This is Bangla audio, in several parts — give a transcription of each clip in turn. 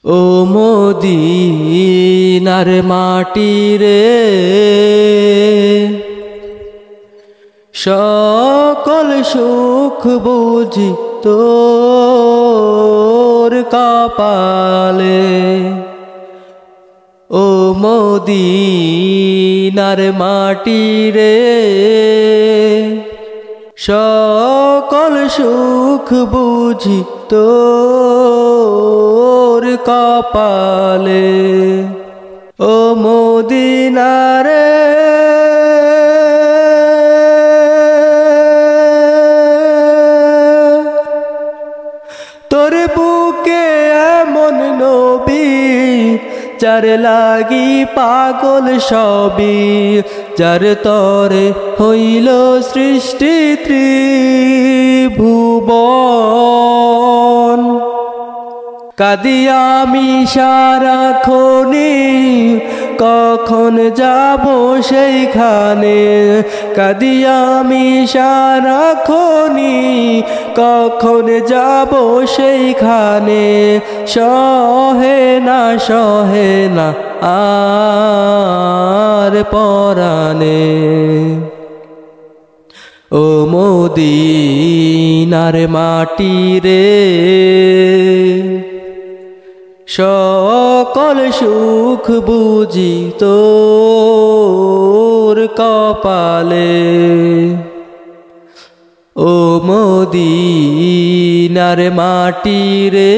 ও মদিনার মাটি রে, সকল সুখ বুঝি তোর কপালে। ও মদিনার মাটি রে, সকল সুখ বুঝি তোর কপালে। ও মদিনা রে, তোর বুকে এমন নবী, যার লাগি পাগল সবই, যার তরে হইল সৃষ্টি ত্রিভুবন। কাঁদি আমি সারাক্ষণি, কখন যাব সেইখানে। কাঁদি আমি সারাক্ষণি, কখন যাব সেইখানে। সহে না আর পরাণে। ও মদিনার মাটি রে, সকল সুখ বুঝি তোর কপালে। ও মদিনার মাটি রে,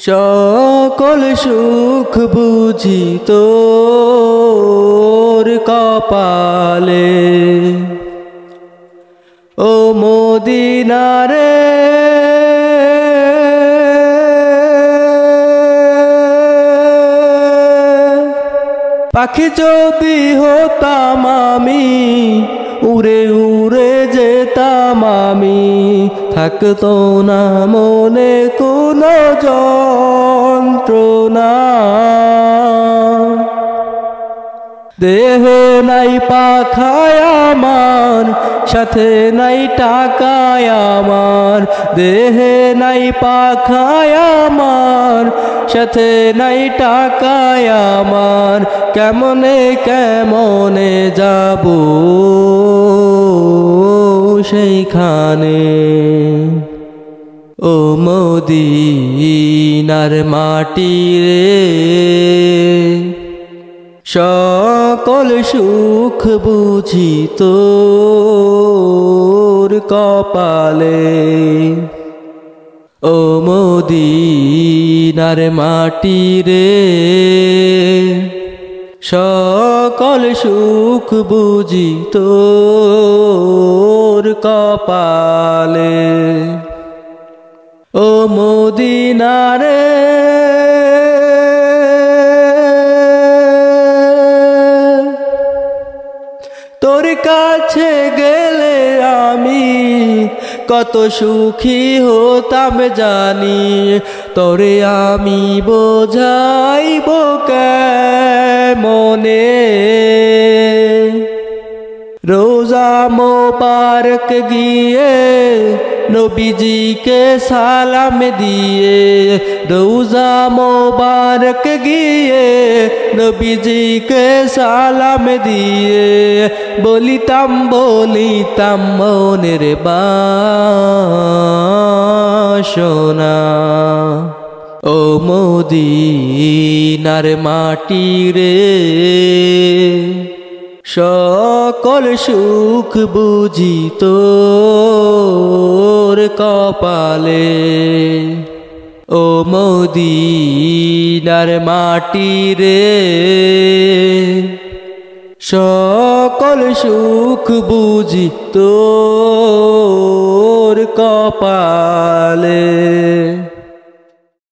সকল সুখ বুঝি তোর কপালে। ও মদিনা রে, পাখি যদি হতাম আমি, উড়ে উড়ে যেতাম আমি। থাকতো না মনে কোনো যন্ত্রণা। দেহে নাই পাখায় আমার, সাথে নাই টাকায় আমার। দেহে নাই পাখায় আমার, সাথে নাই টাকায় আমার। কেমনে কেমনে যাব সেইখানে। ও মদিনার মাটি রে, সকল সুখ বুঝি তোর কপালে। ও মদিনার মাটি রে, সকল সুখ বুঝি তোর কপালে। ও মদিনা রে, তোর কাছে গেলে আমি কত সুখী হতাম জানি। তোরে আমি বোঝাইব কেমনে। রোজা মোবারক গিয়ে নবীজিকে সালাম দিয়ে। রোজা মোবারক গিয়ে নবীজিকে সালাম দিয়ে। বলিতাম মনের বাসনা। ও মদিনার মাটি রে, সকল সুখ বুঝি তোর কপালে। ও মদিনার মাটি রে, সকল সুখ বুঝি তোর কপালে।